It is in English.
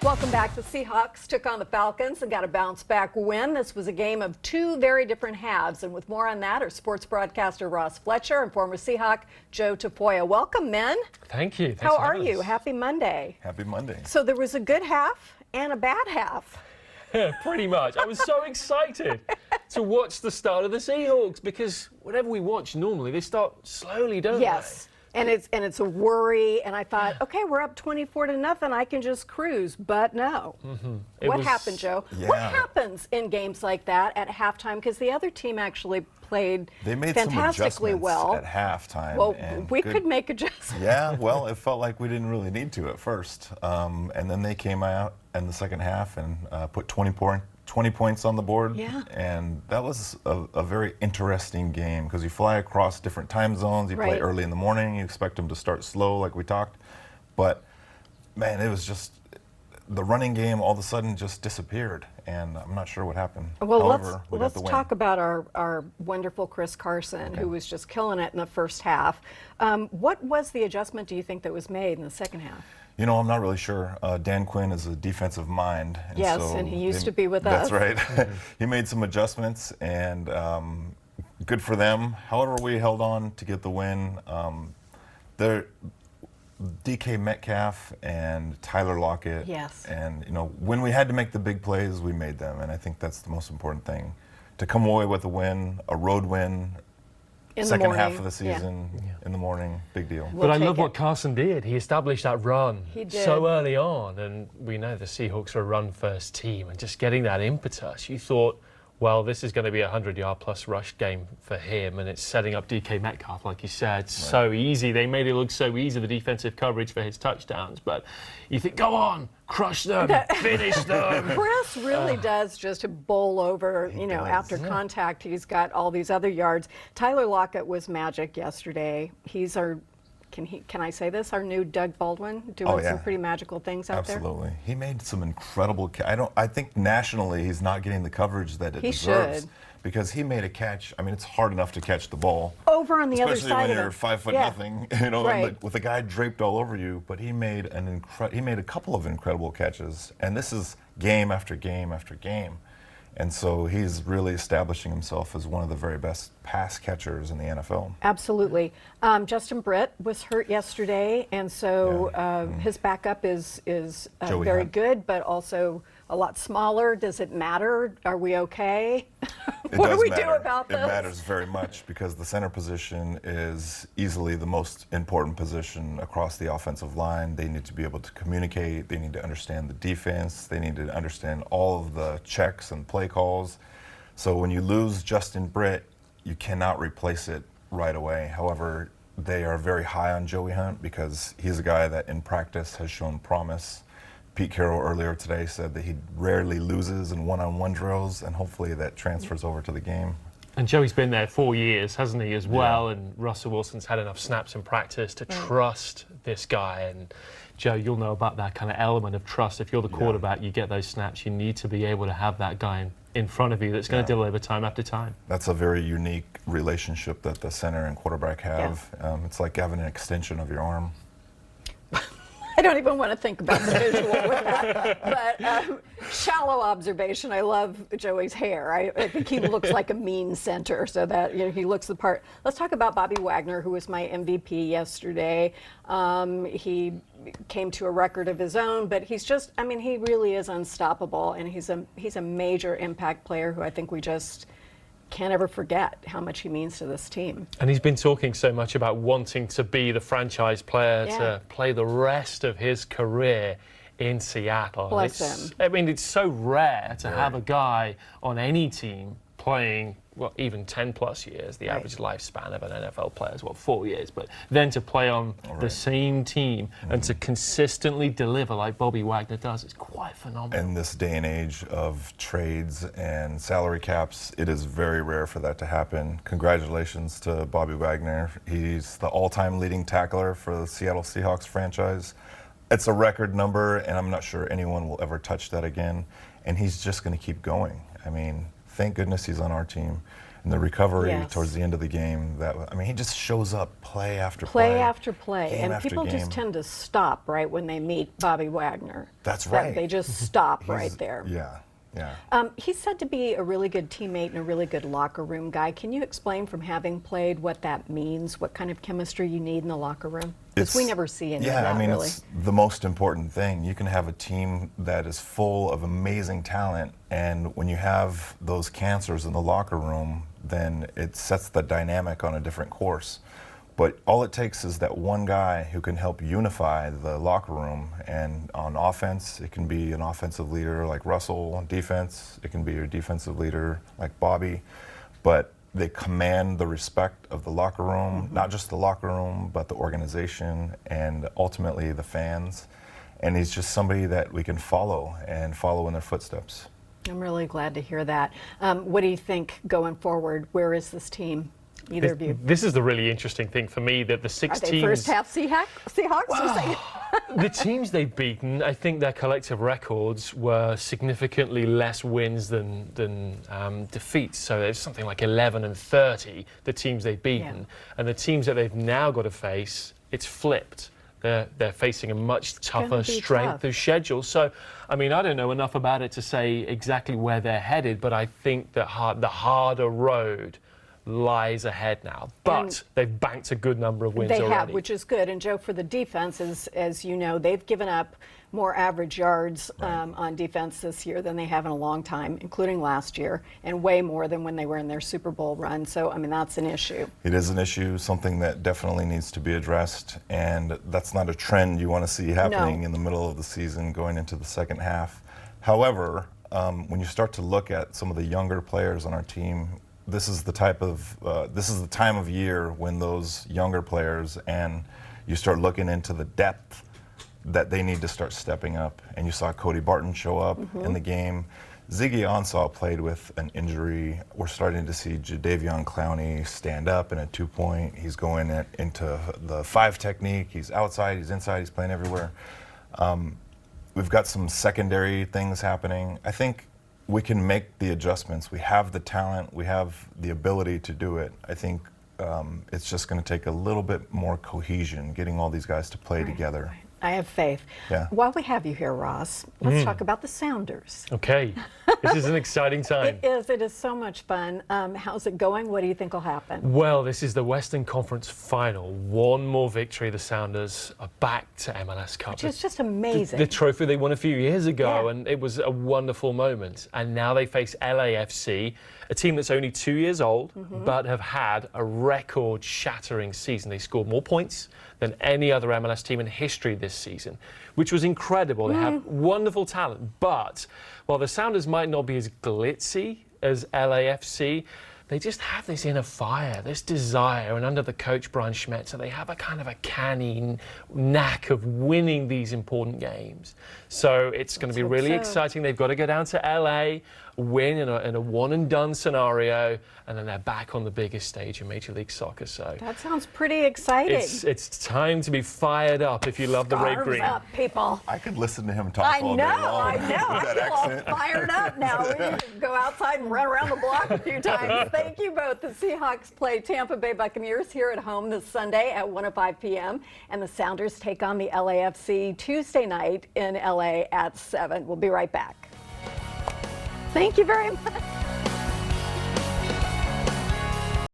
Welcome back. The Seahawks took on the Falcons and got a bounce-back win. This was a game of two very different halves. And with more on that, our sports broadcaster Ross Fletcher and former Seahawk Joe Tafoya. Welcome, men. Thank you. How are you? Happy Monday. Happy Monday. So there was a good half and a bad half. Pretty much. I was so excited to watch the start of the Seahawks because whatever we watch normally, they start slowly, don't Yes. And it's a worry, and I thought, okay, we're up 24-0, I can just cruise, but no. What happened, Joe? Yeah. What happens in games like that at halftime? Because the other team actually played They made fantastically some well. at halftime. Well, and we could make adjustments. Yeah, well, it felt like we didn't really need to at first. And then they came out in the second half and put 20 points on the board. Yeah. And that was a very interesting game because you fly across different time zones. You play Right. early in the morning. You expect them to start slow like we talked. But, man, it was just the running game all of a sudden just disappeared. And I'm not sure what happened. Well, However, let's the win. talk about our wonderful Chris Carson, who was just killing it in the first half. What was the adjustment, do you think, that was made in the second half? You know, I'm not really sure. Dan Quinn is a defensive mind. And Yes, so and he used to be with us. That's right. He made some adjustments, and good for them. However, we held on to get the win. DK Metcalf and Tyler Lockett. Yes. And, you know, when we had to make the big plays, we made them. And I think that's the most important thing. To come away with a win, a road win, In the second half morning, of the season, in the morning, big deal. We'll But I take love it. what Carson did. He established that run He did. so early on, and we know the Seahawks are a run-first team, and just getting that impetus, you thought, well, this is going to be a 100-yard-plus rush game for him, and it's setting up DK Metcalf, like you said, so easy. They made it look so easy, the defensive coverage for his touchdowns, but you think, go on, crush them, finish them. Chris really does just bowl over, you know, after contact. He's got all these other yards. Tyler Lockett was magic yesterday. He's our, can I say this? Our new Doug Baldwin, doing some pretty magical things out there. Absolutely. He made some incredible I think nationally he's not getting the coverage that it He deserves. should. Because he made a catch. I mean, it's hard enough to catch the ball. Over on the other Especially side when of you're him. 5 foot Yeah. nothing, you know, Right. and with a guy draped all over you. But he made he made a couple of incredible catches, and this is game after game after game. And so he's really establishing himself as one of the very best pass catchers in the NFL. Absolutely. Justin Britt was hurt yesterday, and so his backup is Joey very Hunt. good, but also a lot smaller. Does it matter? Are we okay? It What do does we matter. do about this? It matters very much because the center position is easily the most important position across the offensive line. They need to be able to communicate. They need to understand the defense. They need to understand all of the checks and play calls. So when you lose Justin Britt, you cannot replace it right away. However, they are very high on Joey Hunt because he's a guy that in practice has shown promise. Pete Carroll earlier today said that he rarely loses in one-on-one drills, and hopefully that transfers over to the game. And Joey's been there 4 years, hasn't he, as well? And Russell Wilson's had enough snaps in practice to trust this guy. And Joe, you'll know about that kind of element of trust. If you're the quarterback, you get those snaps. You need to be able to have that guy in front of you that's going to deliver time after time. That's a very unique relationship that the center and quarterback have. It's like having an extension of your arm. I don't even want to think about the visual with that. But shallow observation. I love Joey's hair. I think he looks like a mean center, so that he looks the part. Let's talk about Bobby Wagner, who was my MVP yesterday. He came to a record of his own, but he's just, I mean, he really is unstoppable, and he's a major impact player who I think we just can't ever forget how much he means to this team. And he's been talking so much about wanting to be the franchise player to play the rest of his career in Seattle. Bless him. I mean, it's so rare to have a guy on any team playing, well, even 10-plus years. The average lifespan of an NFL player is, 4 years? But then to play on the same team and to consistently deliver like Bobby Wagner does, it's quite phenomenal. In this day and age of trades and salary caps, it is very rare for that to happen. Congratulations to Bobby Wagner. He's the all-time leading tackler for the Seattle Seahawks franchise. It's a record number, and I'm not sure anyone will ever touch that again. And he's just going to keep going. I mean, thank goodness he's on our team. and the recovery Yes. towards the end of the game. He just shows up play after Play after play. game And after people just game. tend to stop right when they meet Bobby Wagner. That's That right. They just stop right there. Yeah. He's said to be a really good teammate and a really good locker room guy. Can you explain, from having played, what that means, what kind of chemistry you need in the locker room? Because we never see any of that, really. It's the most important thing. You can have a team that is full of amazing talent, and when you have those cancers in the locker room, then it sets the dynamic on a different course. But all it takes is that one guy who can help unify the locker room. And on offense, it can be an offensive leader like Russell. On defense, it can be your defensive leader like Bobby. But they command the respect of the locker room, not just the locker room, but the organization and ultimately the fans. And he's just somebody that we can follow in their footsteps. I'm really glad to hear that. What do you think going forward? Where is this team? Either of you. This is the really interesting thing for me, that the six Are they teams. first half Seahawks? The teams they've beaten, I think their collective records were significantly less wins than defeats. So it's something like 11-30, the teams they've beaten. Yeah. And the teams that they've now got to face, it's flipped. They're facing a much tougher strength of schedule. So, I don't know enough about it to say exactly where they're headed, but I think that the harder road lies ahead now, but they've banked a good number of wins already. They have, which is good. And Joe, for the defense, as you know, they've given up more average yards on defense this year than they have in a long time, including last year, and way more than when they were in their Super Bowl run. So, that's an issue. It is an issue, something that definitely needs to be addressed, and that's not a trend you want to see happening in the middle of the season going into the second half. However, when you start to look at some of the younger players on our team, this is the time of year when those younger players, and you start looking into the depth that they need to start stepping up. And you saw Cody Barton show up in the game. Ziggy Ansah played with an injury. We're starting to see Jadeveon Clowney stand up in a 2-point. He's going into the 5 technique. He's outside, he's inside, he's playing everywhere. We've got some secondary things happening. I think we can make the adjustments. We have the talent, we have the ability to do it. I think it's just going to take a little bit more cohesion, getting all these guys to play together. I have faith. Yeah. While we have you here, Ross, let's talk about the Sounders. Okay, this is an exciting time. It is so much fun. How's it going? What do you think will happen? Well, this is the Western Conference Final. One more victory, the Sounders are back to MLS Cup. Which is just amazing. The trophy they won a few years ago, Yeah. and it was a wonderful moment. And now they face LAFC, a team that's only 2 years old, but have had a record-shattering season. They scored more points than any other MLS team in history this season, which was incredible. They have wonderful talent, but while the Sounders might not be as glitzy as LAFC, they just have this inner fire, this desire, and under the coach Brian Schmetzer, they have a kind of a canny knack of winning these important games. So it's going to be really exciting. They've got to go down to LA, win in a one-and-done scenario, and then they're back on the biggest stage in Major League Soccer. So That sounds pretty exciting. it's time to be fired up if you love the red green. Scarves up, people. I could listen to him talk all day long. I know. with that I feel all accent. fired up now. We need to go outside and run around the block a few times. Thank you both. The Seahawks play Tampa Bay Buccaneers here at home this Sunday at 1:05 p.m. And the Sounders take on the LAFC Tuesday night in LA at 7. We'll be right back. Thank you very much.